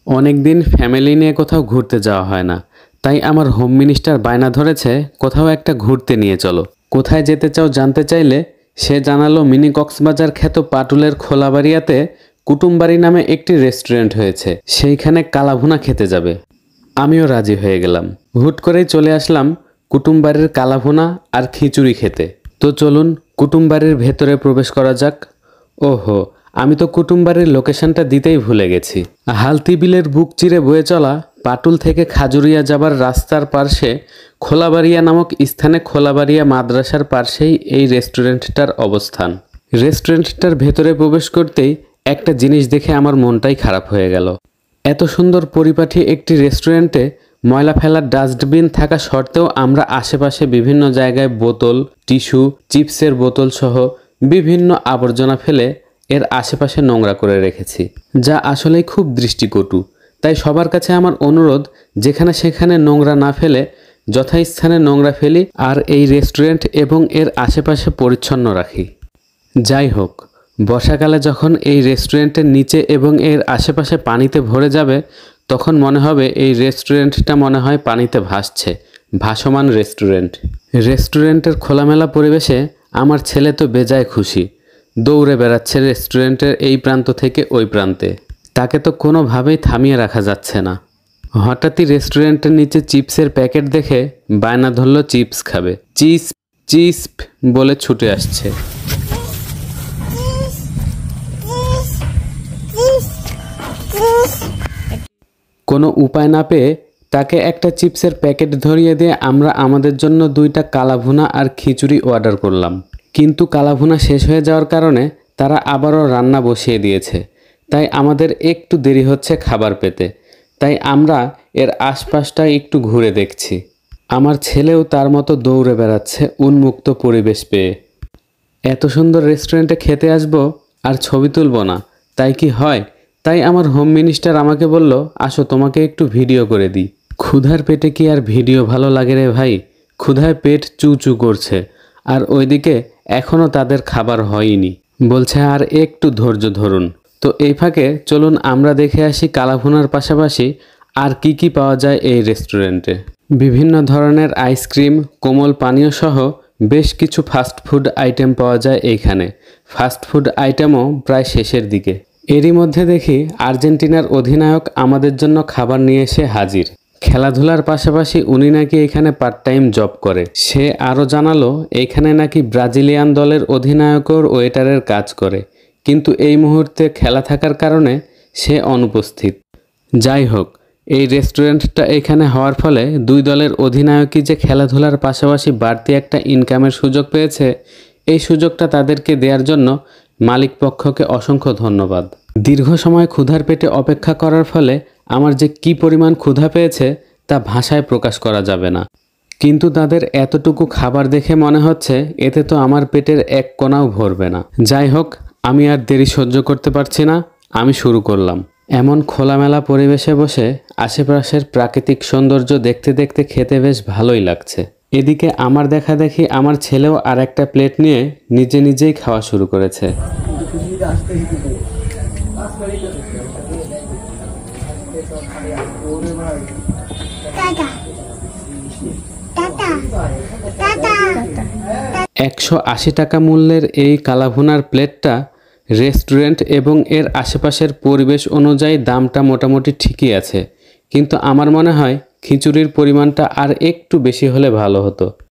অনেকদিন ফ্যামিলি নিয়ে কোথাও ঘুরতে যাওয়া হয় না, তাই আমার হোম মিনিস্টার বায়না ধরেছে কোথাও একটা ঘুরতে নিয়ে চলো। কোথায় যেতে চাও জানতে চাইলে সে জানালো মিনি কক্সবাজার খ্যাত পাটুলের খোলাবাড়িয়াতে কুটুমবাড়ি নামে একটি রেস্টুরেন্ট হয়েছে, সেইখানে কালাভুনা খেতে যাবে। আমিও রাজি হয়ে গেলাম। হুট করেই চলে আসলাম কুটুমবাড়ির কালাভুনা আর খিচুড়ি খেতে। তো চলুন কুটুমবাড়ির ভেতরে প্রবেশ করা যাক। ওহো, আমি তো কুটুমবাড়ির লোকেশনটা দিতেই ভুলে গেছি। হালতি বিলের বুক চিরে বয়ে চলা পাটুল থেকে খাজুরিয়া যাবার রাস্তার পার্শ্বে খোলাবাড়িয়া নামক স্থানে খোলাবাড়িয়া মাদ্রাসার পার্শ্বেই এই রেস্টুরেন্টটার অবস্থান। রেস্টুরেন্টটার ভেতরে প্রবেশ করতেই একটা জিনিস দেখে আমার মনটাই খারাপ হয়ে গেল। এত সুন্দর পরিপাটি একটি রেস্টুরেন্টে ময়লা ফেলার ডাস্টবিন থাকা সত্ত্বেও আমরা আশেপাশে বিভিন্ন জায়গায় বোতল, টিস্যু, চিপসের বোতল সহ বিভিন্ন আবর্জনা ফেলে এর আশেপাশে নোংরা করে রেখেছি, যা আসলেই খুব দৃষ্টিকটু। তাই সবার কাছে আমার অনুরোধ, যেখানে সেখানে নোংরা না ফেলে যথাস্থানে নোংরা ফেলি আর এই রেস্টুরেন্ট এবং এর আশেপাশে পরিচ্ছন্ন রাখি। যাই হোক, বর্ষাকালে যখন এই রেস্টুরেন্টের নিচে এবং এর আশেপাশে পানিতে ভরে যাবে, তখন মনে হবে এই রেস্টুরেন্টটা মনে হয় পানিতে ভাসছে, ভাসমান রেস্টুরেন্ট। রেস্টুরেন্টের খোলামেলা পরিবেশে আমার ছেলে তো বেজায় খুশি, দৌড়ে বেড়াচ্ছে রেস্টুরেন্টের এই প্রান্ত থেকে ওই প্রান্তে। তাকে তো কোনোভাবেই থামিয়ে রাখা যাচ্ছে না। হঠাৎই রেস্টুরেন্টের নিচে চিপসের প্যাকেট দেখে বায়না ধরল চিপস খাবে। চিপস চিপস বলে ছুটে আসছে। কোনো উপায় না পেয়ে তাকে একটা চিপসের প্যাকেট ধরিয়ে দিয়ে আমরা আমাদের জন্য 2টা কালাভুনা আর খিচুড়ি অর্ডার করলাম। কিন্তু কালাভুনা শেষ হয়ে যাওয়ার কারণে তারা আবারও রান্না বসিয়ে দিয়েছে, তাই আমাদের একটু দেরি হচ্ছে খাবার পেতে। তাই আমরা এর আশপাশটা একটু ঘুরে দেখছি। আমার ছেলেও তার মতো দৌড়ে বেড়াচ্ছে উন্মুক্ত পরিবেশ পেয়ে। এত সুন্দর রেস্টুরেন্টে খেতে আসবো আর ছবি তুলব না, তাই কি হয়? তাই আমার হোম মিনিস্টার আমাকে বলল, আসো তোমাকে একটু ভিডিও করে দিই। ক্ষুধার পেটে কি আর ভিডিও ভালো লাগে রে ভাই? ক্ষুধায় পেট চু চু করছে, আর ওইদিকে এখনও তাদের খাবার হয়নি। বলছে আর একটু ধৈর্য ধরুন। তো এই ফাঁকে চলুন আমরা দেখে আসি কালাভুনার পাশাপাশি আর কি কি পাওয়া যায় এই রেস্টুরেন্টে। বিভিন্ন ধরনের আইসক্রিম, কোমল পানীয় সহ বেশ কিছু ফাস্টফুড আইটেম পাওয়া যায় এইখানে। ফাস্টফুড আইটেমও প্রায় শেষের দিকে। এরই মধ্যে দেখি আর্জেন্টিনার অধিনায়ক আমাদের জন্য খাবার নিয়ে এসে হাজির। খেলাধুলার পাশাপাশি উনি নাকি এখানে পার্ট টাইম জব করে। সে আরও জানালো এইখানে নাকি ব্রাজিলিয়ান দলের অধিনায়কর ওয়েটারের কাজ করে, কিন্তু এই মুহূর্তে খেলা থাকার কারণে সে অনুপস্থিত। যাই হোক, এই রেস্টুরেন্টটা এখানে হওয়ার ফলে 2 দলের অধিনায়কই যে খেলাধুলার পাশাপাশি বাড়তি একটা ইনকামের সুযোগ পেয়েছে, এই সুযোগটা তাদেরকে দেওয়ার জন্য মালিক পক্ষকে অসংখ্য ধন্যবাদ। দীর্ঘ সময় ক্ষুধার পেটে অপেক্ষা করার ফলে আমার যে কি পরিমাণ ক্ষুধা পেয়েছে তা ভাষায় প্রকাশ করা যাবে না। কিন্তু তাদের এতটুকু খাবার দেখে মনে হচ্ছে এতে তো আমার পেটের এক কোণাও ভরবে না। যাই হোক, আমি আর দেরি সহ্য করতে পারছি না, আমি শুরু করলাম। এমন খোলামেলা পরিবেশে বসে আশেপাশের প্রাকৃতিক সৌন্দর্য দেখতে দেখতে খেতে বেশ ভালোই লাগছে। এদিকে আমার দেখা দেখি আমার ছেলেও আর একটা প্লেট নিয়ে নিজে নিজেই খাওয়া শুরু করেছে। $180 মূল্যের এই কালাভুনার প্লেটটা রেস্টুরেন্ট এবং এর আশেপাশের পরিবেশ অনুযায়ী দামটা মোটামুটি ঠিকই আছে, কিন্তু আমার মনে হয় খিচুড়ির পরিমাণটা আর একটু বেশি হলে ভালো হতো।